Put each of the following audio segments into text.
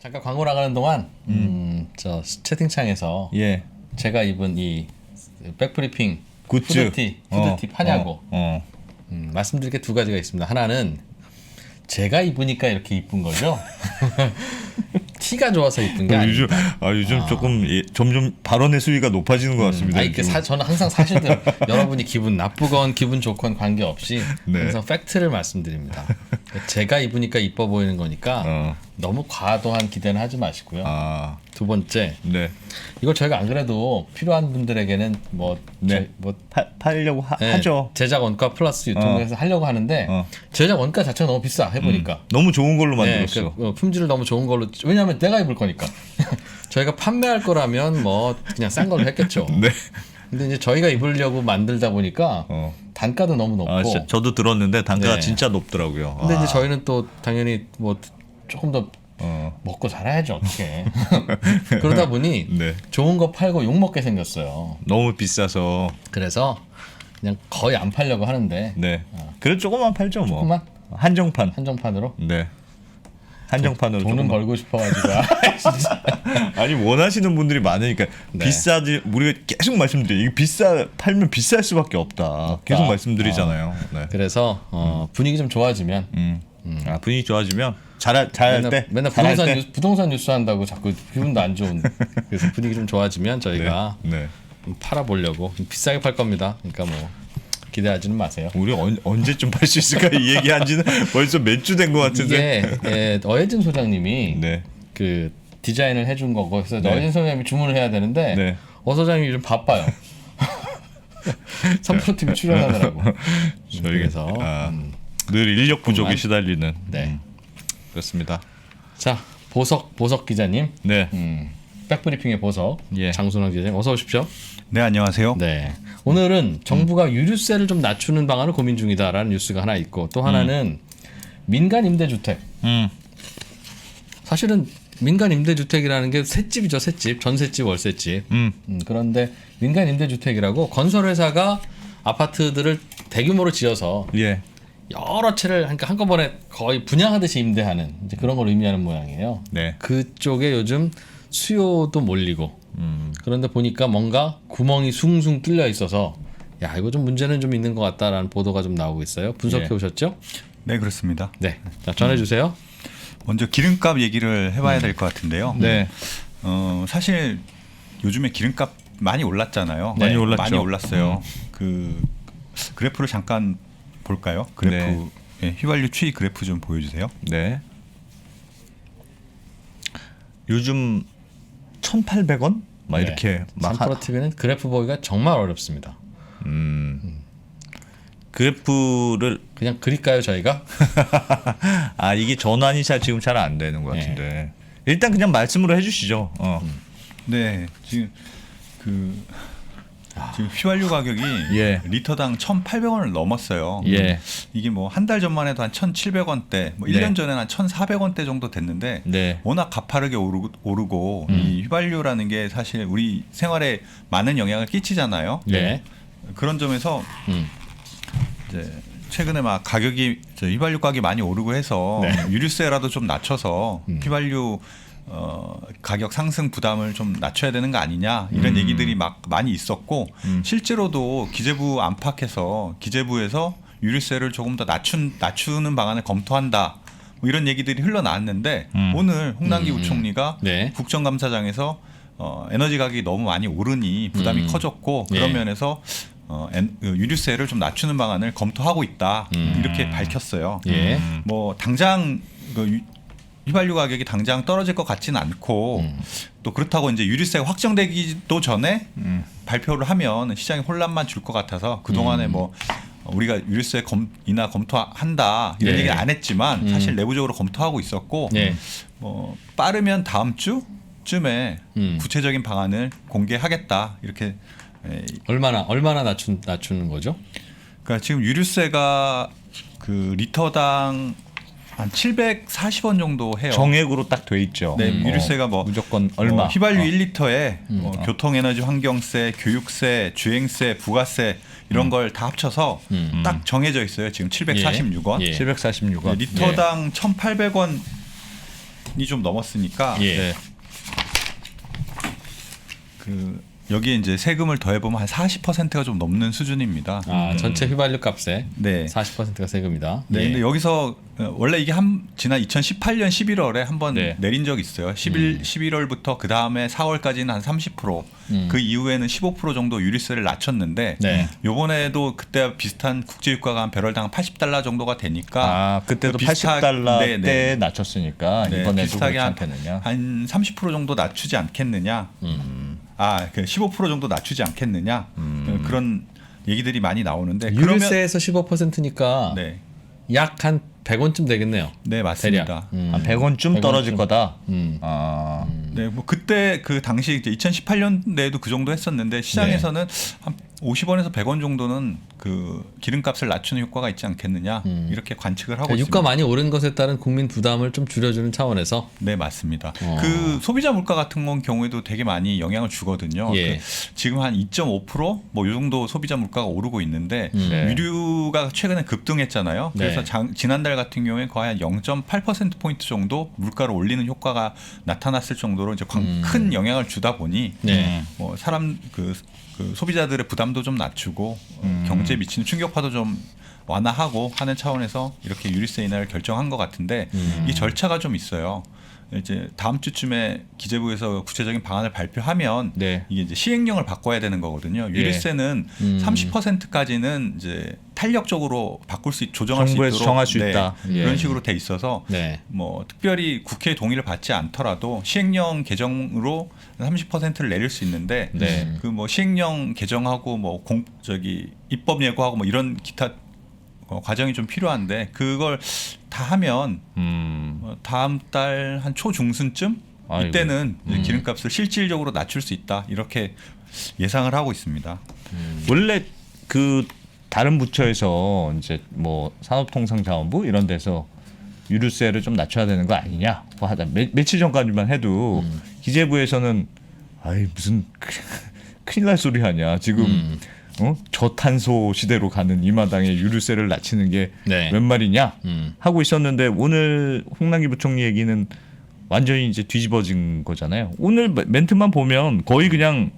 잠깐 광고 나가는 동안 저 채팅창에서 예. 제가 입은 이 백브리핑 굿즈. 후드티 파냐고 말씀드릴 게 두 가지가 있습니다. 하나는 제가 입으니까 이렇게 이쁜 거죠. 티가 좋아서 이쁜 게 요즘 아닙니다. 요즘 조금 점점 발언의 수위가 높아지는 것 같습니다. 저는 항상 사실대로 여러분이 기분 나쁘건 기분 좋건 관계없이 네. 항상 팩트를 말씀드립니다. 제가 입으니까 이뻐 보이는 거니까 너무 과도한 기대는 하지 마시고요. 두 번째, 네. 이걸 저희가 안 그래도 필요한 분들에게는 팔려고 네, 하죠. 제작 원가 플러스 유통에서 하려고 하는데 제작 원가 자체가 너무 비싸 해보니까 너무 좋은 걸로 네, 만들었어. 품질을 너무 좋은 걸로, 왜냐하면 내가 입을 거니까. 저희가 판매할 거라면 뭐 그냥 싼 걸로 했겠죠. 네. 근데 이제 저희가 입으려고 만들다 보니까 단가도 너무 높고. 저도 들었는데 단가가 네. 진짜 높더라고요. 근데 이제 저희는 또 당연히 뭐 조금 더 먹고 살아야죠 어떻게. 그러다 보니 네. 좋은 거 팔고 욕 먹게 생겼어요. 너무 비싸서. 그래서 그냥 거의 안 팔려고 하는데. 네. 그래도 조금만 팔죠 뭐. 조금만? 한정판. 한정판으로. 네. 한정판으로 돈은 조금만. 벌고 싶어가지고. 아니 원하시는 분들이 많으니까 네. 비싸지. 우리가 계속 말씀드려요. 이게 팔면 비쌀 수밖에 없다. 계속 말씀드리잖아요. 네. 그래서 분위기 좀 좋아지면. 분위기 좋아지면 잘할 때 맨날 잘할 때. 부동산 뉴스 한다고 자꾸 기분도 안 좋은. 그래서 분위기 좀 좋아지면 저희가 네. 좀 팔아보려고 비싸게 팔 겁니다. 그러니까 뭐 기대하지는 마세요. 우리 언제쯤 팔 수 있을까 이 얘기한지는 벌써 몇 주 된 것 같은데. 이게 어혜진 소장님이 네. 그 디자인을 해준 거고 그래서 네. 어혜진 소장님이 주문을 해야 되는데 네. 어 소장님이 좀 바빠요. 선프로 TV 출연하느라고. 그래서 늘 인력 부족에 시달리는. 네. 그렇습니다. 자 보석 기자님. 네. 백브리핑의 보석 예. 장순환 기자님 어서 오십시오. 네, 안녕하세요. 네. 오늘은 정부가 유류세를 좀 낮추는 방안을 고민 중이다라는 뉴스가 하나 있고 또 하나는 민간 임대주택. 사실은 민간 임대주택이라는 게 셋집이죠, 셋집. 전셋집, 월셋집. 그런데 민간 임대주택이라고 건설회사가 아파트들을 대규모로 지어서 예. 여러 채를 그러니까 한꺼번에 거의 분양하듯이 임대하는 이제 그런 걸 의미하는 모양이에요. 네. 그쪽에 요즘 수요도 몰리고 그런데 보니까 뭔가 구멍이 숭숭 뚫려 있어서 야 이거 좀 문제는 좀 있는 것 같다라는 보도가 좀 나오고 있어요. 분석해 예. 오셨죠? 네, 그렇습니다. 네, 자 전해주세요. 먼저 기름값 얘기를 해봐야 될 것 같은데요. 네. 사실 요즘에 기름값 많이 올랐잖아요. 네, 많이 올랐죠. 많이 올랐어요. 그 그래프를 잠깐 볼까요? 그래프, 네, 휘발유 추이 그래프 좀 보여주세요. 네. 요즘 1,800원? 막 이렇게 막 산프로 TV는 그래프 보기가 정말 어렵습니다. 그래프를 그냥 그릴까요 저희가? 이게 전환이 지금 잘 안 되는 것 같은데 일단 그냥 말씀으로 해주시죠. 네, 지금 지금 휘발유 가격이 예. 리터당 1,800원을 넘었어요. 예. 이게 뭐 한 달 전만 해도 한 1,700원대, 뭐 네. 1년 전에는 한 1,400원대 정도 됐는데 네. 워낙 가파르게 오르고 이 휘발유라는 게 사실 우리 생활에 많은 영향을 끼치잖아요. 네. 그런 점에서 이제 최근에 막 가격이 휘발유 가격이 많이 오르고 해서 유류세라도 좀 낮춰서 휘발유 가격 상승 부담을 좀 낮춰야 되는 거 아니냐 이런 얘기들이 막 많이 있었고 실제로도 기재부 안팎에서 기재부에서 유류세를 조금 더 낮추는 방안을 검토한다 뭐 이런 얘기들이 흘러나왔는데 오늘 홍남기 부총리가 네. 국정감사장에서 에너지 가격이 너무 많이 오르니 부담이 커졌고 그런 예. 면에서 유류세를 좀 낮추는 방안을 검토하고 있다 이렇게 밝혔어요. 예. 뭐 당장 휘발유 가격이 당장 떨어질 것 같지는 않고 또 그렇다고 이제 유류세가 확정되기도 전에 발표를 하면 시장에 혼란만 줄 것 같아서 그 동안에 뭐 우리가 유류세 인하 검토한다 이런 네. 얘기는 안 했지만 사실 내부적으로 검토하고 있었고 네. 뭐 빠르면 다음 주쯤에 구체적인 방안을 공개하겠다 이렇게. 얼마나 낮추는 거죠? 그러니까 지금 유류세가 그 리터당 한 740원 정도 해요. 정액으로 딱 돼 있죠. 네, 유류세가 뭐 무조건 얼마? 휘발유 1리터에 교통에너지 환경세, 교육세, 주행세, 부가세 이런 걸 다 합쳐서 딱 정해져 있어요. 지금 746원. 예. 746원. 리터당 1,800원 좀 넘었으니까 예. 네. 그 여기에 이제 세금을 더해보면 한 40%가 좀 넘는 수준입니다. 전체 휘발유 값에 네. 40%가 세금이다. 네, 예. 근데 여기서 원래 이게 지난 2018년 11월에 한번 네. 내린 적이 있어요. 11월부터 그 다음에 4월까지는 한 30%, 그 이후에는 15% 정도 유류세를 낮췄는데 네. 요번에도 그때 비슷한 국제유가가 한 배럴당 80달러 정도가 되니까 그때도 비슷하- 80달러 네, 네. 때 낮췄으니까 네, 이번에도 비슷하게 그렇지 않겠느냐. 한 30% 정도 낮추지 않겠느냐. 그 15% 정도 낮추지 않겠느냐. 그런 얘기들이 많이 나오는데 유류세에서 15%니까 네, 약 한 100원쯤 되겠네요. 네 맞습니다. 대략. 한 100원쯤 100원 떨어질 쯤. 거다. 음. 네, 뭐 그때 그 당시 이제 2018년에도 그 정도 했었는데 시장에서는 한 50원에서 100원 정도는 그 기름값을 낮추는 효과가 있지 않겠느냐 이렇게 관측을 하고 그러니까 있습니다. 유가 많이 오른 것에 따른 국민 부담을 좀 줄여주는 차원에서 네 맞습니다. 그 소비자 물가 같은 건 경우에도 되게 많이 영향을 주거든요. 예. 지금 한 2.5%뭐 이 정도 소비자 물가가 오르고 있는데 네. 유류가 최근에 급등했잖아요. 그래서 네. 지난달 같은 경우에 거의 한 0.8% 포인트 정도 물가를 올리는 효과가 나타났을 정도로 이제 큰 영향을 주다 보니 네. 뭐 사람 그 소비자들의 부담도 좀 낮추고 경제에 미치는 충격파도 좀 완화하고 하는 차원에서 이렇게 유류세 인하를 결정한 것 같은데 이 절차가 좀 있어요. 이제 다음 주쯤에 기재부에서 구체적인 방안을 발표하면 네. 이게 이제 시행령을 바꿔야 되는 거거든요. 유류세는 30%까지는 이제 탄력적으로 바꿀 조정할 수 정부에서 있도록 정할 수 있다. 예. 그런 식으로 돼 있어서 네. 뭐 특별히 국회의 동의를 받지 않더라도 시행령 개정으로 30%를 내릴 수 있는데 네. 그 뭐 시행령 개정하고 뭐 입법 예고하고 뭐 이런 기타 과정이 좀 필요한데 그걸 다 하면 다음 달 한 초중순쯤 아이고. 이때는 이제 기름값을 실질적으로 낮출 수 있다 이렇게 예상을 하고 있습니다. 원래 그 다른 부처에서 이제 뭐 산업통상자원부 이런 데서 유류세를 좀 낮춰야 되는 거 아니냐 뭐 하다 며칠 전까지만 해도 기재부에서는 아이 무슨 큰일 날 소리 하냐 지금 저탄소 시대로 가는 이 마당에 유류세를 낮추는 게 네. 웬 말이냐 음. 하고 있었는데 오늘 홍남기 부총리 얘기는 완전히 이제 뒤집어진 거잖아요. 오늘 멘트만 보면 거의 그냥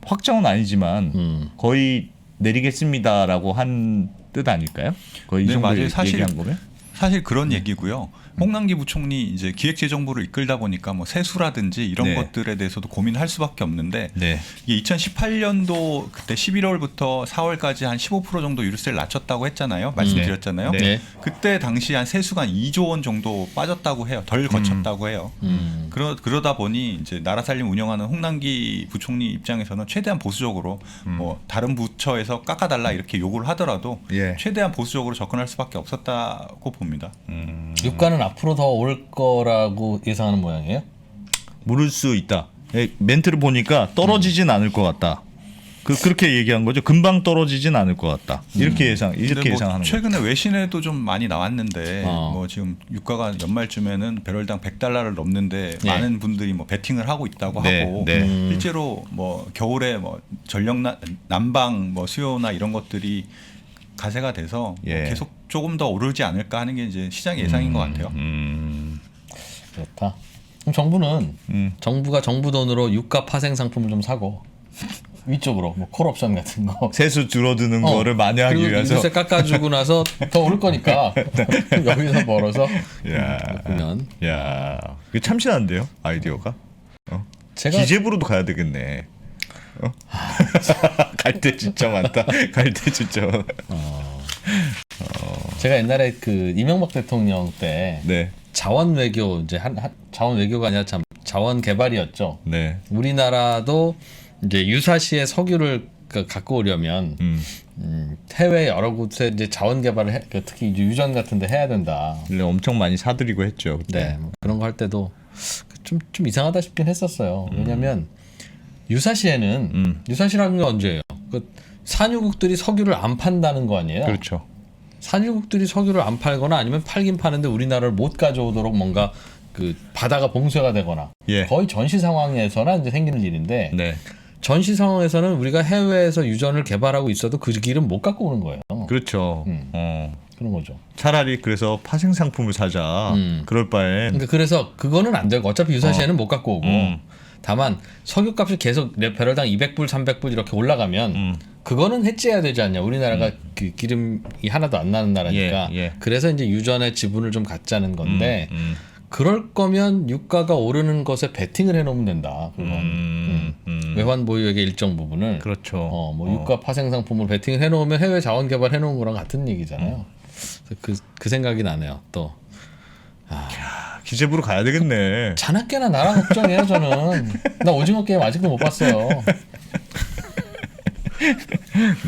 확정은 아니지만 거의 내리겠습니다라고 한 뜻 아닐까요? 거의 이 네, 정도 맞아요. 사실 얘기한 거면? 사실 그런 얘기고요. 홍남기 부총리 이제 기획재정부를 이끌다 보니까 뭐 세수라든지 이런 네. 것들에 대해서도 고민할 수밖에 없는데 네. 이게 2018년도 그때 11월부터 4월까지 한 15% 정도 유류세를 낮췄다고 했잖아요. 말씀드렸잖아요. 네. 그때 당시 한 세수가 한 2조 원 정도 빠졌다고 해요. 덜 거쳤다고 해요. 그러다 보니 이제 나라 살림 운영하는 홍남기 부총리 입장에서는 최대한 보수적으로 뭐 다른 부처에서 깎아달라 이렇게 요구를 하더라도 예. 최대한 보수적으로 접근할 수밖에 없었다고 봅니다. 유가는 앞으로 더 올 거라고 예상하는 모양이에요? 물을 수 있다. 멘트를 보니까 떨어지진 않을 것 같다. 그렇게 얘기한 거죠. 금방 떨어지진 않을 것 같다. 이렇게 근데 뭐 예상하는 거죠. 최근에 외신에도 좀 많이 나왔는데 어. 뭐 지금 유가가 연말쯤에는 배럴당 100달러를 넘는데 네. 많은 분들이 뭐 베팅을 하고 있다고 네, 하고 네. 실제로 뭐 겨울에 뭐 전력 난방 뭐 수요나 이런 것들이 가세가 돼서 뭐 예. 계속 조금 더 오르지 않을까 하는 게 이제 시장 예상인 것 같아요. 그렇다. 그럼 정부는 정부가 정부 돈으로 유가 파생 상품을 좀 사고 위쪽으로 뭐 콜옵션 같은 거 세수 줄어드는 거를 만회하기 그리고 위해서 유세 깎아주고 나서 더 오를 거니까 여기서 벌어서 야, 보면 야, 이게 참신한데요 아이디어가. 제가 기재부로도 가야 되겠네. 갈 때 진짜 많다. 갈 때 진짜. 제가 옛날에 그 이명박 대통령 때 네, 자원 외교 이제 자원 외교가 아니라 참 자원 개발이었죠. 네, 우리나라도 이제 유사시에 석유를 갖고 오려면 해외 여러 곳에 이제 자원 개발을 특히 이제 유전 같은데 해야 된다. 원래 엄청 많이 사들이고 했죠. 그때. 네, 뭐 그런 거 할 때도 좀 이상하다 싶긴 했었어요. 왜냐하면 유사시에는 유사시라는 게 언제예요? 그 산유국들이 석유를 안 판다는 거 아니에요? 그렇죠. 산유국들이 석유를 안 팔거나 아니면 팔긴 파는데 우리나라를 못 가져오도록 뭔가 그 바다가 봉쇄가 되거나 예. 거의 전시 상황에서나 이제 생기는 일인데 네, 전시 상황에서는 우리가 해외에서 유전을 개발하고 있어도 그 길은 못 갖고 오는 거예요. 그렇죠. 그런 거죠. 차라리 그래서 파생 상품을 사자. 그럴 바엔 그러니까 그래서 그거는 안 되고 어차피 유사시에는 못 갖고 오고 다만 석유값이 계속 배럴당 200불, 300불 이렇게 올라가면 그거는 해지해야 되지 않냐. 우리나라가 그 기름이 하나도 안 나는 나라니까. 예. 그래서 이제 유전의 지분을 좀 갖자는 건데 그럴 거면 유가가 오르는 것에 베팅을 해놓으면 된다. 그건 외환 보유액의 일정 부분을 그렇죠. 뭐 유가 파생 상품을 베팅을 해놓으면 해외 자원 개발 해놓은 거랑 같은 얘기잖아요. 그래서 그 생각이 나네요. 또 기재부로 가야 되겠네. 자나깨나 나라 걱정해요 저는. 나 오징어 게임 아직도 못 봤어요.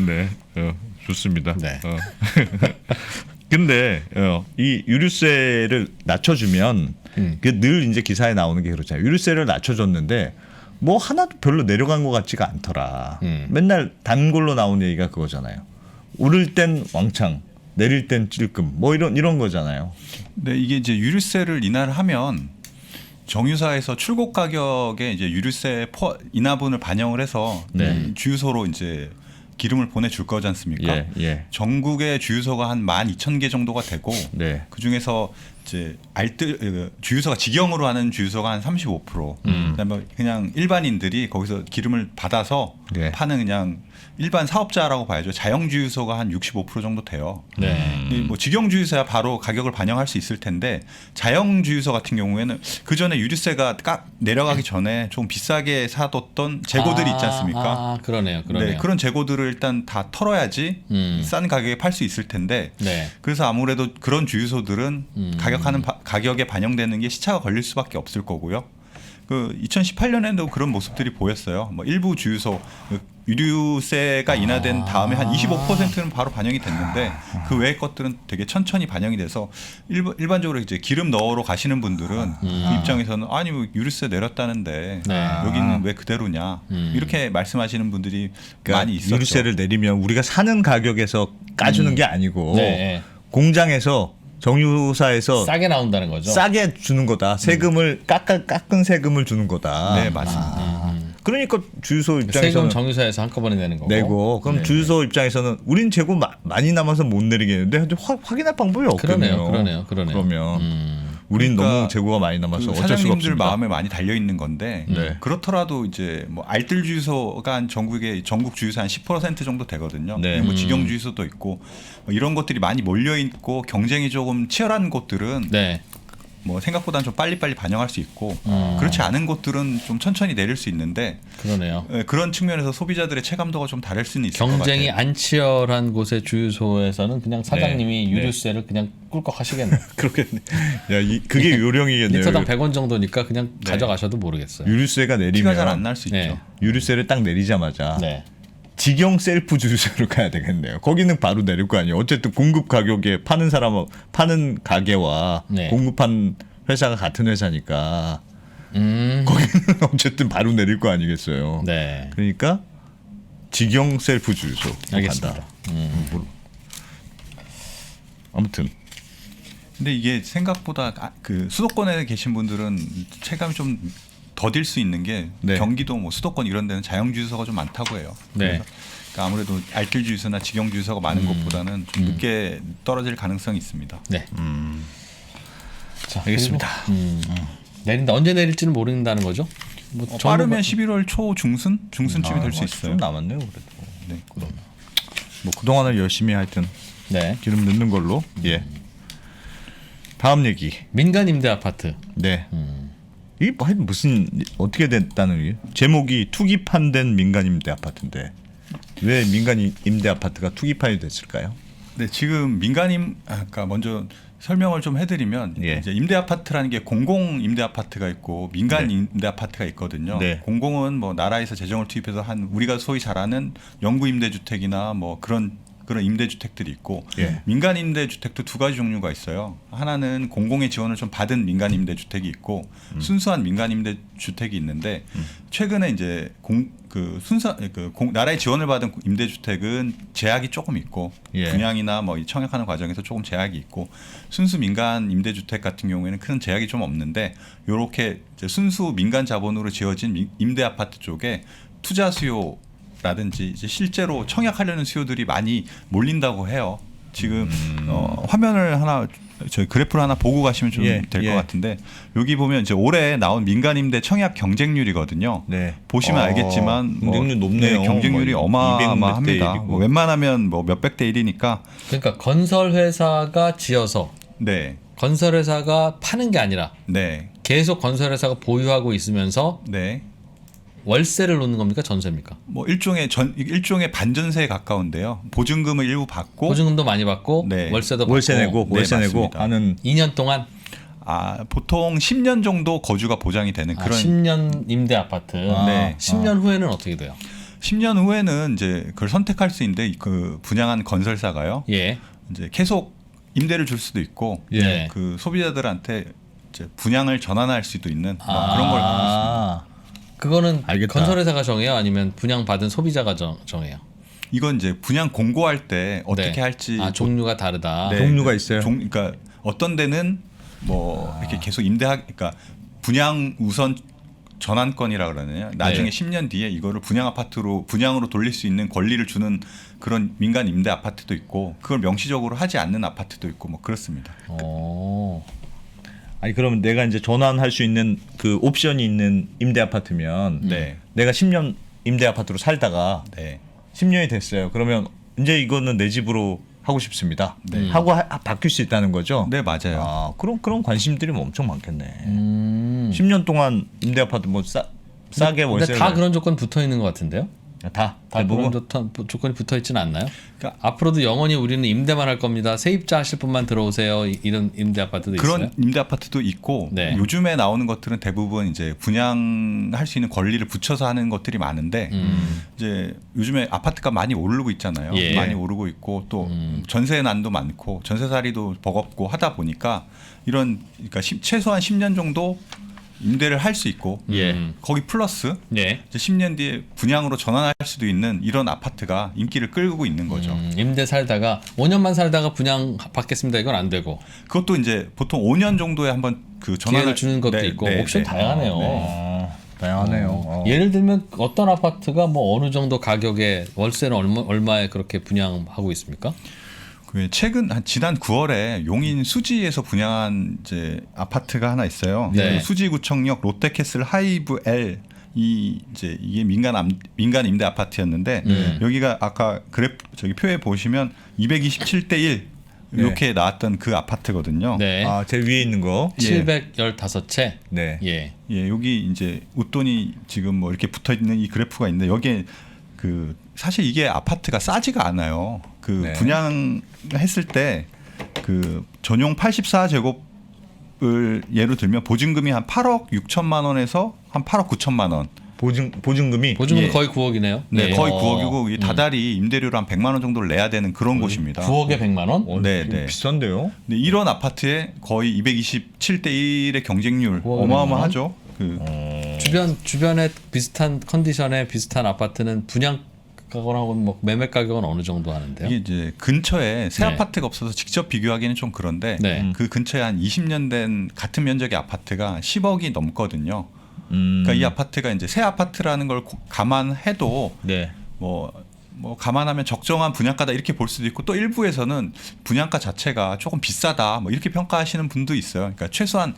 네, 좋습니다. 네. 근데 이 유류세를 낮춰주면 늘 이제 기사에 나오는 게 그렇잖아요. 유류세를 낮춰줬는데 뭐 하나도 별로 내려간 것 같지가 않더라. 맨날 단골로 나오는 얘기가 그거잖아요. 오를 땐 왕창, 내릴 땐 찔끔, 뭐 이런 거잖아요. 네, 이게 이제 유류세를 인하를 하면 정유사에서 출고 가격에 이제 유류세 인하분을 반영을 해서 주유소로 이제 기름을 보내줄 거지 않습니까? 예. 전국의 주유소가 한 12,000개 정도가 되고 네. 그 중에서 이제 주유소가 직영으로 하는 주유소가 한 35%, 그다음에 그냥 일반인들이 거기서 기름을 받아서 네. 파는 그냥 일반 사업자라고 봐야죠. 자영 주유소가 한 65% 정도 돼요. 네. 뭐 직영 주유소야 바로 가격을 반영할 수 있을 텐데 자영 주유소 같은 경우에는 그 전에 유류세가 내려가기 전에 좀 비싸게 사뒀던 재고들이 있지 않습니까? 그러네요. 네, 그런 재고들을 일단 다 털어야지 싼 가격에 팔 수 있을 텐데 네. 그래서 아무래도 그런 주유소들은 가격에 반영되는 게 시차가 걸릴 수밖에 없을 거고요. 그 2018년에도 그런 모습들이 보였어요. 뭐 일부 주유소 유류세가 인하된 다음에 한 25%는 바로 반영이 됐는데 그 외의 것들은 되게 천천히 반영이 돼서 일반적으로 이제 기름 넣으러 가시는 분들은 그 입장에서는 아니 뭐 유류세 내렸다는데 네. 여기는 왜 그대로냐 이렇게 말씀하시는 분들이 그러니까 많이 있었죠. 유류세를 내리면 우리가 사는 가격에서 까주는 게 아니고 네. 공장에서 정유사에서 싸게 나온다는 거죠. 싸게 주는 거다. 세금을 깎은 세금을 주는 거다. 네, 맞습니다. 그러니까 주유소 세금 입장에서는 정유사에서 한꺼번에 내는 거고. 내고 그럼 네. 주유소 입장에서는 우린 재고 많이 남아서 못 내리겠는데 근데 확인할 방법이 없겠네요. 그러네요. 그러면 우린 그러니까 너무 재고가 많이 남아서 그 어쩔 수가 사장님들 없습니다. 마음에 많이 달려 있는 건데 네. 그렇더라도 이제 뭐 알뜰 주유소가 한 전국 주유소 한 10% 정도 되거든요. 네. 뭐 직영 주유소도 있고 뭐 이런 것들이 많이 몰려 있고 경쟁이 조금 치열한 곳들은 네. 뭐 생각보다는 좀 빨리빨리 반영할 수 있고 그렇지 않은 곳들은 좀 천천히 내릴 수 있는데 그러네요. 그런 측면에서 소비자들의 체감도가 좀 다를 수는 있을 것 같아요. 경쟁이 안 치열한 곳의 주유소에서는 그냥 사장님이 유류세를 그냥 꿀꺽 하시겠네요. 그렇겠네. 야, 그게 요령이겠네요. 리터당 100원 정도니까 그냥 가져가셔도 모르겠어요. 유류세가 티가 내리면 잘 안 날 수 있죠. 네. 유류세를 딱 내리자마자 네. 직영 셀프 주유소로 가야 되겠네요. 거기는 바로 내릴 거 아니에요. 어쨌든 공급 가격에 파는 가게와 네. 공급한 회사가 같은 회사니까 거기는 어쨌든 바로 내릴 거 아니겠어요. 네. 그러니까 직영 셀프 주유소 알겠습니다. 간다. 아무튼 근데 이게 생각보다 그 수도권에 계신 분들은 체감이 좀 더딜 수 있는 게 네. 경기도 뭐 수도권 이런 데는 자영 주유소가 좀 많다고 해요. 네. 그래서 그러니까 아무래도 알뜰 주유소나 직영 주유소가 많은 곳보다는 좀 늦게 떨어질 가능성이 있습니다. 네. 자, 알겠습니다. 그리고, 내린다. 언제 내릴지는 모른다는 거죠? 뭐 빠르면 11월 초 중순쯤이 될 수 좀 있어요. 남았네요, 그래도. 네. 뭐 그동안은 열심히 하여튼 네. 기름 넣는 걸로. 예. 다음 얘기. 민간 임대 아파트. 네. 이게 뭐 하여튼 무슨 어떻게 됐다는 게 제목이 투기판된 민간 임대 아파트인데 왜 민간 임대 아파트가 투기판이 됐을까요? 네, 지금 아까 먼저 설명을 좀 해드리면 예. 이제 임대 아파트라는 게 공공 임대 아파트가 있고 민간 네. 임대 아파트가 있거든요. 네. 공공은 뭐 나라에서 재정을 투입해서 한 우리가 소위 잘 아는 영구 임대주택이나 뭐 그런 임대주택들이 있고 예. 민간 임대주택도 두 가지 종류가 있어요. 하나는 공공의 지원을 좀 받은 민간 임대주택이 있고 순수한 민간 임대주택이 있는데 최근에 이제 나라의 지원을 받은 임대주택은 제약이 조금 있고 예. 분양이나 뭐 청약하는 과정에서 조금 제약이 있고 순수 민간 임대주택 같은 경우에는 큰 제약이 좀 없는데 이렇게 이제 순수 민간 자본으로 지어진 임대 아파트 쪽에 투자 수요 라든지 이제 실제로 청약하려는 수요들이 많이 몰린다고 해요. 지금 화면을 하나 저희 그래프를 하나 보고 가시면 좀 될 것 같은데 여기 보면 이제 올해 나온 민간임대 청약 경쟁률이거든요. 네. 보시면 알겠지만 경쟁률 높네요. 네, 경쟁률이 뭐 어마어마합니다. 200몇 대 1이고. 웬만하면 뭐 몇백 대 1이니까 그러니까 건설 회사가 지어서 네, 건설 회사가 파는 게 아니라 네, 계속 건설 회사가 보유하고 있으면서 네. 월세를 놓는 겁니까, 전세입니까? 뭐 일종의 반전세에 가까운데요. 보증금을 일부 받고 보증금도 많이 받고 네. 월세도 월세 받고 내고 월세 네, 내고 맞습니다. 하는 2년 동안 보통 10년 정도 거주가 보장이 되는 그런 10년 임대 아파트. 네. 10년 후에는 어떻게 돼요? 10년 후에는 이제 그걸 선택할 수 있는데 그 분양한 건설사가요. 예. 이제 계속 임대를 줄 수도 있고 예. 그 소비자들한테 이제 분양을 전환할 수도 있는 뭐 그런 걸 갖고 있습니다. 그거는 알겠다. 건설 회사가 정해요, 아니면 분양 받은 소비자가 정해요? 이건 이제 분양 공고할 때 어떻게 네. 할지 종류가 다르다. 네. 종류가 있어요. 그러니까 어떤 데는 뭐 이렇게 계속 그러니까 분양 우선 전환권이라 그러느냐. 나중에 네. 10년 뒤에 이거를 분양으로 돌릴 수 있는 권리를 주는 그런 민간 임대 아파트도 있고 그걸 명시적으로 하지 않는 아파트도 있고 뭐 그렇습니다. 아니 그러면 내가 이제 전환할 수 있는 그 옵션이 있는 임대 아파트면 네. 내가 10년 임대 아파트로 살다가 네. 10년이 됐어요. 그러면 이제 이거는 내 집으로 하고 싶습니다. 네. 하고 바뀔 수 있다는 거죠? 네, 맞아요. 아, 그런 관심들이 엄청 많겠네. 10년 동안 임대 아파트 뭐 싸게 근데 월세 다 그런 조건 붙어 있는 것 같은데요? 다 그런 대부분 조건이 붙어 있지는 않나요? 그러니까 앞으로도 영원히 우리는 임대만 할 겁니다. 세입자 하실 분만 들어오세요. 이런 임대 아파트도 그런 있어요? 임대 아파트도 있고 네. 요즘에 나오는 것들은 대부분 이제 분양할 수 있는 권리를 붙여서 하는 것들이 많은데 이제 요즘에 아파트가 많이 오르고 있잖아요. 예. 많이 오르고 있고 또 전세 난도 많고 전세살이도 버겁고 하다 보니까 그러니까 최소한 10년 정도 임대를 할 수 있고 예. 거기 플러스 예. 이제 10년 뒤에 분양으로 전환할 수도 있는 이런 아파트가 인기를 끌고 있는 거죠. 임대 살다가 5년만 살다가 분양 받겠습니다. 이건 안 되고 그것도 이제 보통 5년 정도에 한번 그 전환을 기회를 주는 것도 있고 옵션 다양하네요. 다양하네요. 예를 들면 어떤 아파트가 뭐 어느 정도 가격에 월세는 얼마에 그렇게 분양하고 있습니까? 그 지난 9월에 용인 수지에서 분양한 이제 아파트가 하나 있어요. 네. 그 수지구청역 롯데캐슬 하이브 L 이게 민간 임대 아파트였는데 여기가 아까 저기 표에 보시면 227대 1 이렇게 나왔던 그 아파트거든요. 네. 제 위에 있는 거. 715채. 네. 예. 예, 여기 이제 웃돈이 지금 뭐 이렇게 붙어 있는 이 그래프가 있는데 여기에 사실 이게 아파트가 싸지가 않아요. 네. 분양했을 때 그 전용 84제곱을 예로 들면 보증금이 한 8억 6천만 원에서 한 8억 9천만 원. 보증금이 보증금 예. 거의 9억이네요. 네, 거의 9억이고 이 다달이 임대료로 한 100만 원 정도를 내야 되는 그런 곳입니다. 9억에 100만 원? 네, 좀 네. 비싼데요? 근데 이런 아파트에 거의 227대 1의 경쟁률 9억이면 어마어마하죠. 주변에 비슷한 컨디션의 비슷한 아파트는 분양 가격하고는 뭐 매매 가격은 어느 정도 하는데요? 이게 이제 근처에 새 네. 아파트가 없어서 직접 비교하기는 좀 그런데 네. 그 근처에 한 20년 된 같은 면적의 아파트가 10억이 넘거든요. 그러니까 이 아파트가 이제 새 아파트라는 걸 감안해도 네. 뭐 감안하면 적정한 분양가다 이렇게 볼 수도 있고 또 일부에서는 분양가 자체가 조금 비싸다 뭐 이렇게 평가하시는 분도 있어요. 그러니까 최소한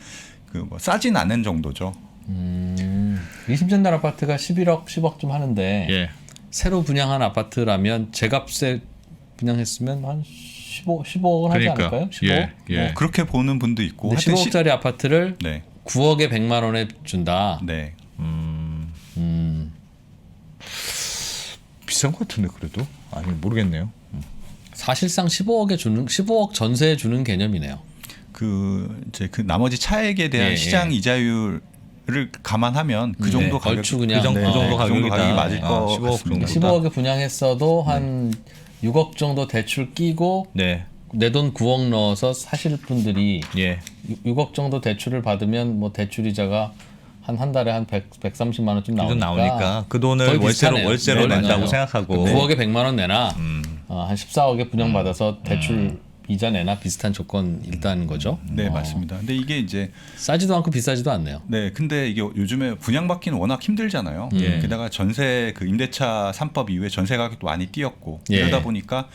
뭐 싸진 않은 정도죠. 20년 된 아파트가 11억, 10억 좀 하는데 예. 새로 분양한 아파트라면 제값에 분양했으면 한 15억은 하지 그러니까. 않을까요? 15억? 예. 뭐 그렇게 보는 분도 있고. 근데 하여튼 15억짜리 아파트를 네. 9억에 100만 원에 준다. 네. 비싼 것 같은데 그래도 아니 모르겠네요. 사실상 15억 전세에 주는 개념이네요. 이제 나머지 차액에 대한 예, 시장 이자율을 감안하면 그 정도 가격 얼추 그냥 그 정도 가격이 가격이다. 맞을 것 15억 같습니다. 정도. 15억에 분양했어도 한 6억 정도 대출 끼고 네. 내 돈 9억 넣어서 사실 분들이 예. 6억 정도 대출을 받으면 뭐 대출 이자가 한 달에 한 130만 원쯤 그 돈 나오니까 나오니까 그 돈을 거의 월세로 비슷하네요. 낸다고 네. 생각하고 9억에 100만 원 내나 한 14억에 분양받아서 대출 이자 내나 비슷한 조건 일단인 거죠. 네, 맞습니다. 근데 이게 이제 싸지도 않고 비싸지도 않네요. 네, 근데 이게 요즘에 분양받기는 워낙 힘들잖아요. 예. 게다가 전세 임대차 3법 이후에 전세 가격도 많이 뛰었고 예. 이러다 보니까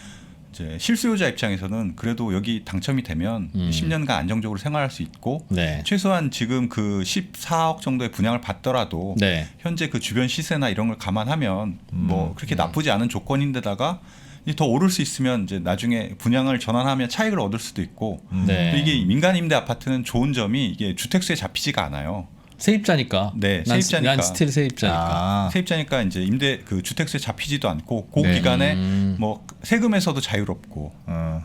이제 실수요자 입장에서는 그래도 여기 당첨이 되면 10년간 안정적으로 생활할 수 있고 네. 최소한 지금 그 14억 정도의 분양을 받더라도 네. 현재 그 주변 시세나 이런 걸 감안하면 뭐 그렇게 나쁘지 않은 조건인데다가 이제 더 오를 수 있으면 이제 나중에 분양을 전환하면 차익을 얻을 수도 있고 네. 또 이게 민간 임대 아파트는 좋은 점이 이게 주택수에 잡히지가 않아요. 세입자니까. 네, 난, 세입자니까. 난 스틸 세입자니까. 아. 세입자니까 이제 임대 그 주택수에 잡히지도 않고 그 네. 기간에 뭐 세금에서도 자유롭고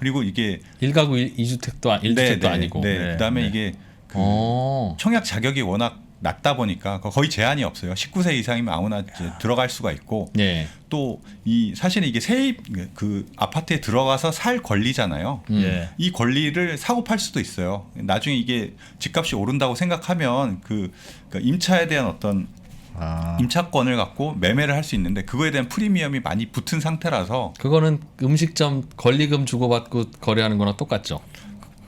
그리고 이게 1가구 2주택도 1주택도 아니고. 네. 네. 그다음에 네. 이게 그 어. 청약 자격이 워낙 낮다 보니까 거의 제한이 없어요. 19세 이상이면 아무나 이제 들어갈 수가 있고 네. 또 이 사실은 이게 세입 그 아파트에 들어가서 살 권리잖아요. 예. 이 권리를 사고 팔 수도 있어요. 나중에 이게 집값이 오른다고 생각하면 그 임차에 대한 어떤 아. 임차권을 갖고 매매를 할 수 있는데 그거에 대한 프리미엄이 많이 붙은 상태라서 그거는 음식점 권리금 주고받고 거래하는 거랑 똑같죠.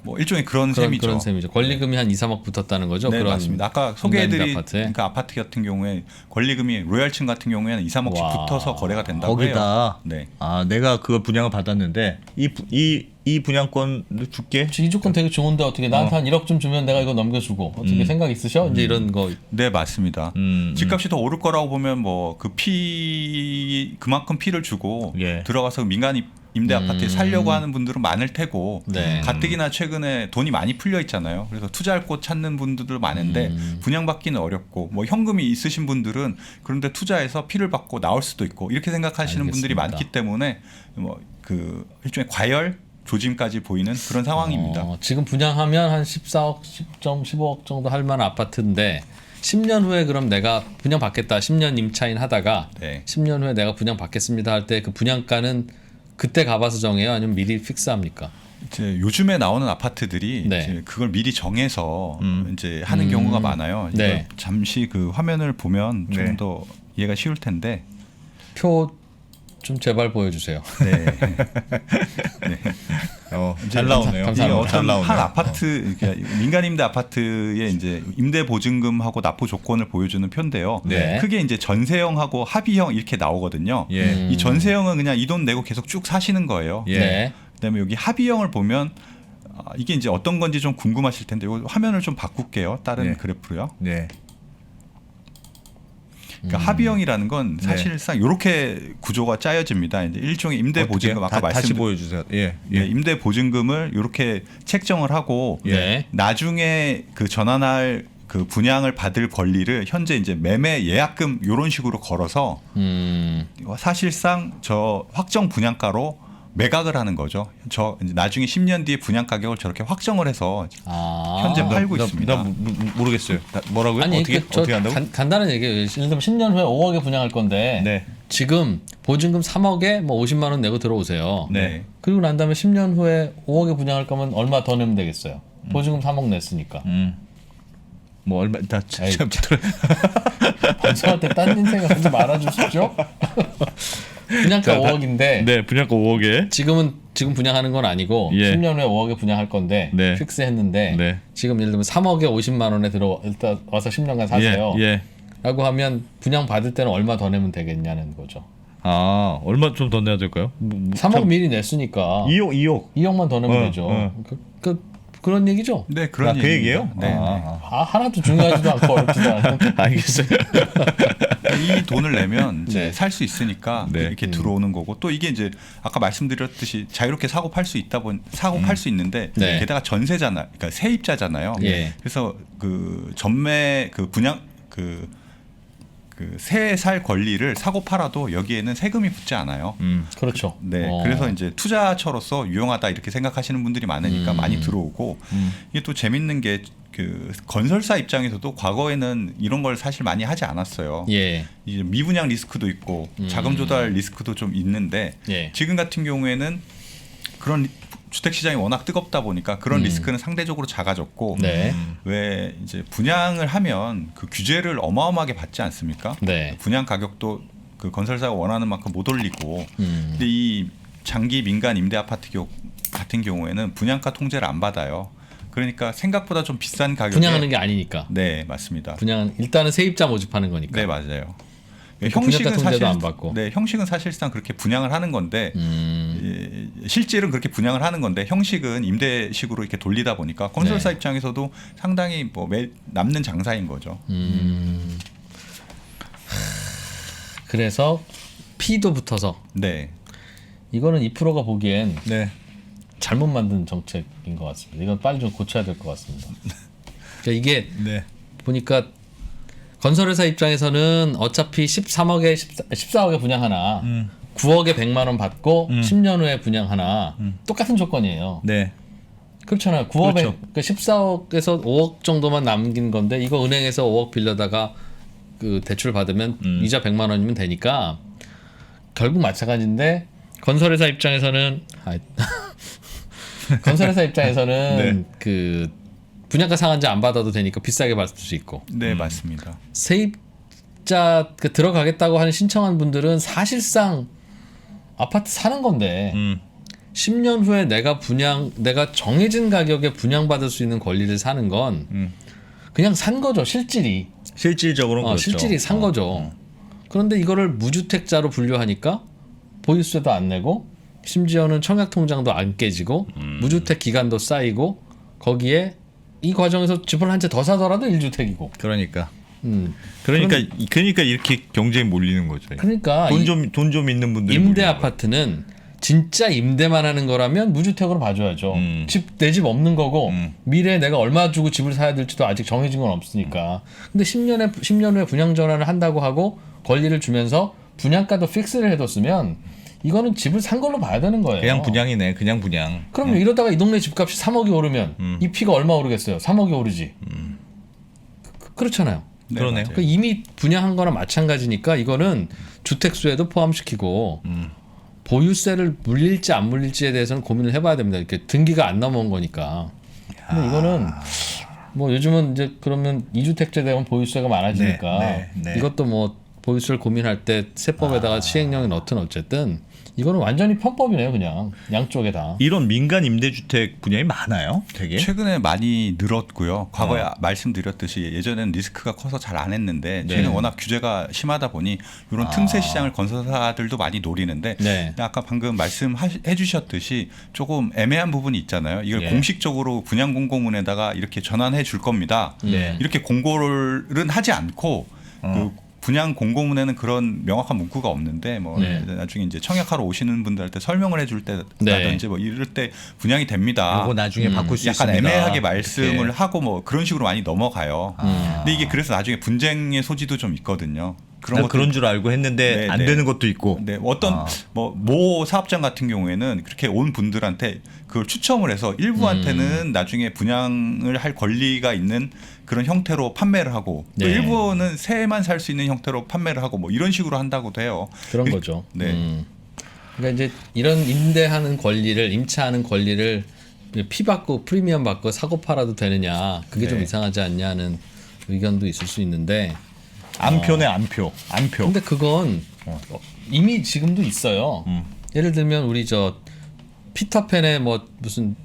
뭐 일종의 그런 셈이죠. 그런 셈이죠. 권리금이 한 2, 3억 붙었다는 거죠. 네, 그런 맞습니다. 아까 소개해드린 아파트에. 그 아파트 같은 경우에 권리금이 로얄층 같은 경우에는 2, 3억씩 와. 붙어서 거래가 된다고 거기다 해요. 네. 아 내가 그걸 분양을 받았는데 이 분양권을 줄게. 이 조건 되게 좋은데 어떻게 나한테 한 1억 좀 주면 내가 이거 넘겨주고 어떻게 생각 있으셔? 이제 이런 거. 네, 맞습니다. 집값이 더 오를 거라고 보면 뭐 그 그만큼 피를 주고 예. 들어가서 민간 임대 아파트에 살려고 하는 분들은 많을 테고 네. 가뜩이나 최근에 돈이 많이 풀려 있잖아요. 그래서 투자할 곳 찾는 분들도 많은데 분양받기는 어렵고 뭐 현금이 있으신 분들은 그런데 투자해서 피를 받고 나올 수도 있고 이렇게 생각하시는 분들이 알겠습니다. 많기 때문에 뭐 그 일종의 과열 조짐까지 보이는 그런 상황입니다. 지금 분양하면 한 14억, 10.15억 정도 할 만한 아파트인데 10년 후에 그럼 내가 분양 받겠다. 10년 임차인 하다가 네. 10년 후에 내가 분양 받겠습니다 할 때 그 분양가는 그때 가봐서 정해요? 아니면 미리 픽스합니까? 이제 요즘에 나오는 아파트들이 네. 이제 그걸 미리 정해서 이제 하는 경우가 많아요. 이거 네. 잠시 그 화면을 보면 좀 네. 더 이해가 쉬울 텐데. 표 좀 제발 보여주세요. 네. 잘 나오네요. 감사합니다. 이게 어떤 잘 나오네요. 한 아파트 그러니까 민간 임대 아파트의 이제 임대 보증금하고 납부 조건을 보여주는 표인데요. 네. 크게 이제 전세형하고 합의형 이렇게 나오거든요. 예. 이 전세형은 그냥 이 돈 내고 계속 쭉 사시는 거예요. 예. 네. 그다음에 여기 합의형을 보면 이게 이제 어떤 건지 좀 궁금하실 텐데 요 화면을 좀 바꿀게요. 다른 네. 그래프로요. 네. 그러니까 합의형이라는 건 사실상 이렇게 구조가 짜여집니다. 이제 일종의 임대 보증금 아까 다시 말씀드린 보여주세요. 예. 네, 임대 보증금을 이렇게 책정을 하고 네. 나중에 그 전환할 그 분양을 받을 권리를 현재 이제 매매 예약금 이런 식으로 걸어서 사실상 저 확정 분양가로 매각을 하는 거죠. 저 이제 나중에 10년 뒤에 분양 가격을 저렇게 확정을 해서 현재 팔고 있습니다. 나 모르겠어요. 뭐라고요? 아니 어떻게 저 어떻게 한다고? 간단한 얘기예요. 예를 들면 10년 후에 5억에 분양할 건데 네. 지금 보증금 3억에 뭐 50만 원 내고 들어오세요. 네. 그리고 난 다음에 10년 후에 5억에 분양할 거면 얼마 더 내면 되겠어요. 보증금 3억 냈으니까. 뭐 얼마 다 에이, 방송할 때 딴 인생 하지 말아주십시오. 분양가 5억인데 네, 분양가 5억에. 지금 분양하는 건 아니고 예. 10년 후에 5억에 분양할 건데 네. 픽스했는데 네. 지금 예를 들면 3억에 50만 원에 일단 와서 10년간 사세요. 예. 라고 하면 분양 받을 때는 얼마 더 내면 되겠냐는 거죠. 아, 얼마 좀 더 내야 될까요? 3억 미리 냈으니까 2억. 2억만 더 내면 어, 되죠. 어. 그런 얘기죠. 네, 그런 그 얘기예요? 얘기입니다. 네, 네. 하나도 중요하지도 않고 어렵지도 않은. 알겠어요. 이 돈을 내면 이제 네. 살 수 있으니까 네. 이렇게 들어오는 거고 또 이게 이제 아까 말씀드렸듯이 자유롭게 사고 팔 수 팔 수 있는데 네. 게다가 전세잖아, 그러니까 세입자잖아요. 예. 그래서 그 전매 그 분양 그 새 살 권리를 사고 팔아도 여기에는 세금이 붙지 않아요. 그렇죠. 네, 그래서 이제 투자처로서 유용하다 이렇게 생각하시는 분들이 많으니까 많이 들어오고 이게 또 재밌는 게 그 건설사 입장에서도 과거에는 이런 걸 사실 많이 하지 않았어요. 예. 이제 미분양 리스크도 있고 자금 조달 리스크도 좀 있는데 예. 지금 같은 경우에는 그런 주택 시장이 워낙 뜨겁다 보니까 그런 리스크는 상대적으로 작아졌고 네. 왜 이제 분양을 하면 그 규제를 어마어마하게 받지 않습니까? 네. 분양 가격도 그 건설사가 원하는 만큼 못 올리고 근데 이 장기 민간 임대 아파트 같은 경우에는 분양가 통제를 안 받아요. 그러니까 생각보다 좀 비싼 가격에 분양하는 게 아니니까. 네, 맞습니다. 분양은 일단은 세입자 모집하는 거니까. 네, 맞아요. 그러니까 분양가 통제도 안 받고. 네, 형식은 사실상 그렇게 분양을 하는 건데 실질은 그렇게 분양을 하는 건데 형식은 임대식으로 이렇게 돌리다 보니까 건설사 네. 입장에서도 상당히 뭐 남는 장사인 거죠. 그래서 P도 붙어서 네. 이거는 2%가 보기엔 네. 잘못 만든 정책인 것 같습니다. 이건 빨리 좀 고쳐야 될 것 같습니다. 그러니까 이게 네. 보니까 건설회사 입장에서는 어차피 13억에 14억에 분양하나 9억에 100만 원 받고 10년 후에 분양하나 똑같은 조건이에요. 네. 그렇잖아요. 9억에 그렇죠. 그러니까 14억에서 5억 정도만 남긴 건데 이거 은행에서 5억 빌려다가 그 대출 받으면 이자 100만 원이면 되니까 결국 마찬가지인데 건설회사 입장에서는 건설회사 입장에서는 네. 그 분양가 상한제 안 받아도 되니까 비싸게 받을 수 있고 네, 맞습니다. 세입자 그 들어가겠다고 하는 신청한 분들은 사실상 아파트 사는 건데 10년 후에 내가 정해진 가격에 분양받을 수 있는 권리를 사는 건 그냥 산 거죠. 실질적으로는 그렇죠. 실질이 산 거죠. 그런데 이거를 무주택자로 분류하니까 보유세도 안 내고 심지어는 청약통장도 안 깨지고 무주택 기간도 쌓이고 거기에 이 과정에서 집을 한 채 더 사더라도 1주택이고. 그러니까 그러니까 이렇게 경쟁이 몰리는 거죠. 그러니까 돈 좀 있는 분들 임대 아파트는 진짜 임대만 하는 거라면 무주택으로 봐줘야죠. 내 집 없는 거고 미래에 내가 얼마 주고 집을 사야 될지도 아직 정해진 건 없으니까. 근데 10년 후에 분양 전환을 한다고 하고 권리를 주면서 분양가도 픽스를 해뒀으면 이거는 집을 산 걸로 봐야 되는 거예요. 그냥 분양이네. 그냥 분양. 그럼요. 이러다가 이 동네 집값이 3억이 오르면 이 피가 얼마 오르겠어요? 3억이 오르지. 그렇잖아요. 네, 그러네요. 맞아요. 그러니까 이미 분양한 거랑 마찬가지니까 이거는 주택수에도 포함시키고 보유세를 물릴지 안 물릴지에 대해서는 고민을 해봐야 됩니다. 이렇게 등기가 안 넘어온 거니까. 근데 이거는 뭐 요즘은 이제 그러면 2주택제 되면 보유세가 많아지니까 네. 이것도 뭐 보유세를 고민할 때 세법에다가 시행령에 넣든 어쨌든 이거는 완전히 편법이네요. 그냥 양쪽에 다. 이런 민간 임대주택 분양이 많아요. 되게. 최근에 많이 늘었고요. 과거에 말씀드렸듯이 예전에는 리스크가 커서 잘 안 했는데 네. 지금 워낙 규제가 심하다 보니 이런 틈새 시장을 건설사들도 많이 노리는데 네. 아까 방금 말씀해 주셨듯이 조금 애매한 부분이 있잖아요. 이걸 예. 공식적으로 분양 공고문에다가 이렇게 전환해 줄 겁니다. 네. 이렇게 공고는 하지 않고 그 분양 공고문에는 그런 명확한 문구가 없는데 뭐 네. 나중에 이제 청약하러 오시는 분들한테 설명을 해줄 때라든지 뭐 이럴 때 분양이 됩니다. 이거 나중에 바꿀 수 약간 있습니다. 애매하게 말씀을 이렇게. 하고 뭐 그런 식으로 많이 넘어가요. 근데 이게 그래서 나중에 분쟁의 소지도 좀 있거든요. 난 그런 줄 알고 했는데 네, 안 네. 되는 것도 있고. 네, 어떤 모 사업장 같은 경우에는 그렇게 온 분들한테 그걸 추첨을 해서 일부한테는 나중에 분양을 할 권리가 있는 그런 형태로 판매를 하고 또 네. 일부는 세만 살 수 있는 형태로 판매를 하고 뭐 이런 식으로 한다고도 해요. 그런 거죠. 네. 그러니까 이제 이런 임대하는 권리를 임차하는 권리를 피 받고 프리미엄 받고 사고 팔아도 되느냐 그게 좀 네. 이상하지 않냐는 의견도 있을 수 있는데 안표네 안표. 근데 그건 이미 지금도 있어요. 예를 들면 우리 저 피터팬의 뭐 무슨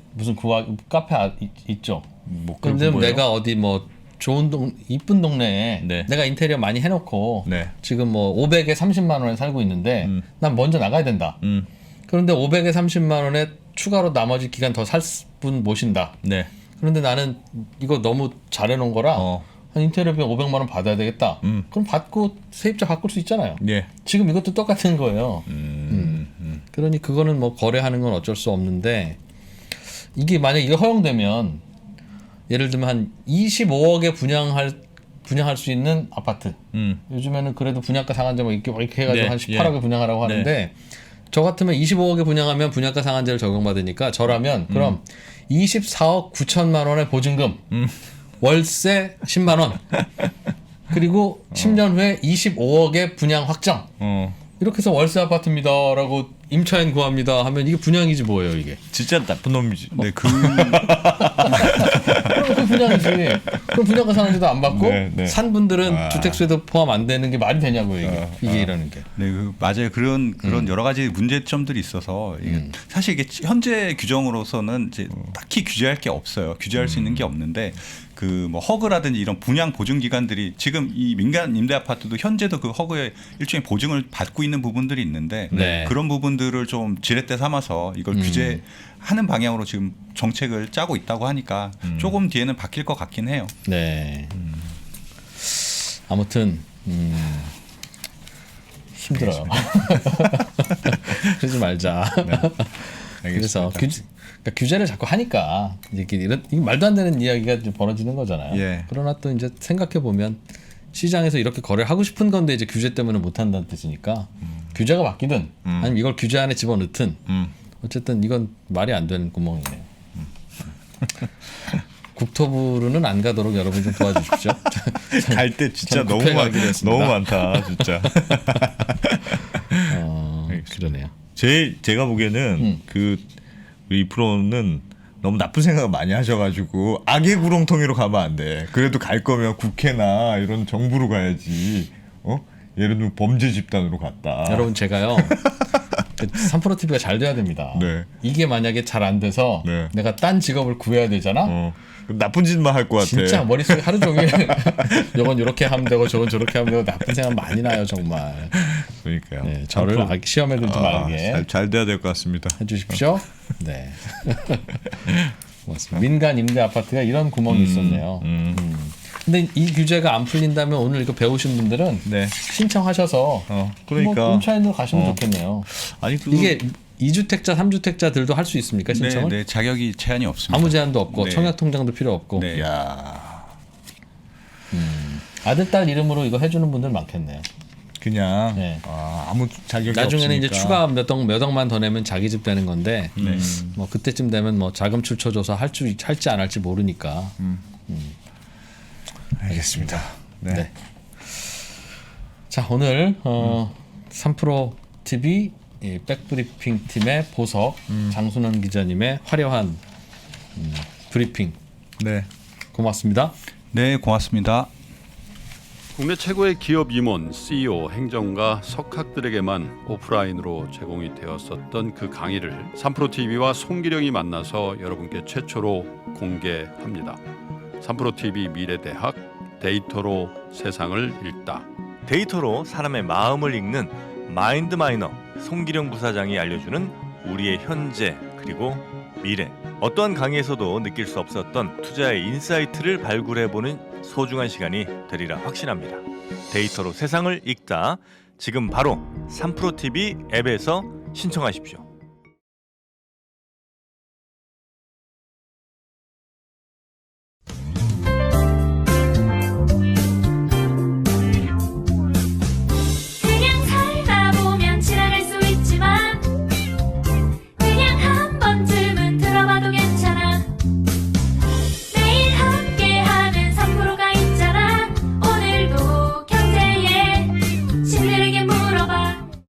카페 있죠. 뭐 그럼 그런 거예요? 내가 어디 뭐 좋은 이쁜 동네에 네. 내가 인테리어 많이 해놓고 네. 지금 뭐 500에 30만 원에 살고 있는데 난 먼저 나가야 된다. 그런데 500에 30만 원에 추가로 나머지 기간 더 살 분 모신다. 네. 그런데 나는 이거 너무 잘해놓은 거라 한 인테리어 비용 500만 원 받아야 되겠다. 그럼 받고 세입자 바꿀 수 있잖아요. 예. 지금 이것도 똑같은 거예요. 그러니 그거는 뭐 거래하는 건 어쩔 수 없는데 이게 만약 이게 허용되면 예를 들면 한 25억에 분양할 수 있는 아파트. 요즘에는 그래도 분양가 상한제 뭐 이렇게 해가지고 네, 한 18억에 분양하라고 하는데 저 같으면 25억에 분양하면 분양가 상한제를 적용받으니까 저라면 그럼 24억 9천만 원의 보증금, 월세 10만 원, 그리고 10년 후에 25억의 분양 확정. 이렇게 해서 월세 아파트입니다라고 임차인 구합니다 하면 이게 분양이지 뭐예요 이게. 진짜 나쁜 놈이지. 네, 그럼 그 분양이지. 그럼 분양가 상한제도 안 받고 네, 네. 산 분들은 아. 주택수에도 포함 안 되는 게 말이 되냐고요 이게 이러는 게. 네, 맞아요. 그런 여러 가지 문제점들이 있어서 이게 사실 이게 현재 규정으로서는 이제 딱히 규제할 게 없어요. 규제할 수 있는 게 없는데 그 뭐 허그라든지 이런 분양 보증 기관들이 지금 이 민간 임대 아파트도 현재도 그 허그의 일종의 보증을 받고 있는 부분들이 있는데 네. 그런 부분들을 좀 지렛대 삼아서 이걸 규제하는 방향으로 지금 정책을 짜고 있다고 하니까 조금 뒤에는 바뀔 것 같긴 해요. 네. 아무튼 힘들어요. 그러지 말자. 그래서 그러니까 규제를 자꾸 하니까 이게 말도 안 되는 이야기가 좀 벌어지는 거잖아요. 예. 그러나 또 이제 생각해 보면 시장에서 이렇게 거래를 하고 싶은 건데 이제 규제 때문에 못 한다는 뜻이니까 규제가 바뀌든 아니면 이걸 규제 안에 집어넣든 어쨌든 이건 말이 안 되는 구멍이네요. 국토부로는 안 가도록 여러분 좀 도와주십시오. 갈 때 진짜 저는 너무 급해 가기로 했습니다. 너무 많다 진짜. 그러네요. 제가 보기에는 이 프로는 너무 나쁜 생각을 많이 하셔가지고 악의 구렁텅이로 가면 안 돼. 그래도 갈 거면 국회나 이런 정부로 가야지. 예를 들면 범죄 집단으로 갔다. 여러분 제가요 3프로 TV가 잘 돼야 됩니다. 네. 이게 만약에 잘 안 돼서 네. 내가 딴 직업을 구해야 되잖아. 그럼 나쁜 짓만 할 것 같아. 진짜 머릿속에 하루 종일 이건 이렇게 하면 되고 저건 저렇게 하면 되고 나쁜 생각 많이 나요 정말. 그러니까요. 네, 저를 시험에 들지 말게 잘 돼야 될 것 같습니다. 해주십시오. 네. 고맙습니다. 민간 임대 아파트가 이런 구멍이 있었네요. 근데 이 규제가 안 풀린다면 오늘 이거 배우신 분들은 네. 신청하셔서 그러니까. 뭐 임차인으로 가시면 좋겠네요. 아니 그 이게 2주택자, 3주택자들도 할 수 있습니까 신청을? 네, 자격이 제한이 없습니다. 아무 제한도 없고 네. 청약 통장도 필요 없고 네. 야 아들 딸 이름으로 이거 해주는 분들 많겠네요. 그냥 네. 아무 자격이 나중에는 없으니까. 이제 추가 몇 억만 더 내면 자기 집 되는 건데 뭐 그때쯤 되면 뭐 자금 출처 조사 할지 안 할지 모르니까. 알겠습니다. 네. 네. 자 오늘 3프로 TV 이 백브리핑 팀의 보석 장순원 기자님의 화려한 브리핑 네. 고맙습니다. 네, 고맙습니다. 국내 최고의 기업 임원, CEO, 행정가, 석학들에게만 오프라인으로 제공이 되었었던 그 강의를 3프로TV와 송기령이 만나서 여러분께 최초로 공개합니다. 3프로TV 미래대학 데이터로 세상을 읽다. 데이터로 사람의 마음을 읽는 마인드마이너 송기령 부사장이 알려주는 우리의 현재 그리고 미래. 어떠한 강의에서도 느낄 수 없었던 투자의 인사이트를 발굴해보는 소중한 시간이 되리라 확신합니다. 데이터로 세상을 읽다. 지금 바로 3프로TV 앱에서 신청하십시오.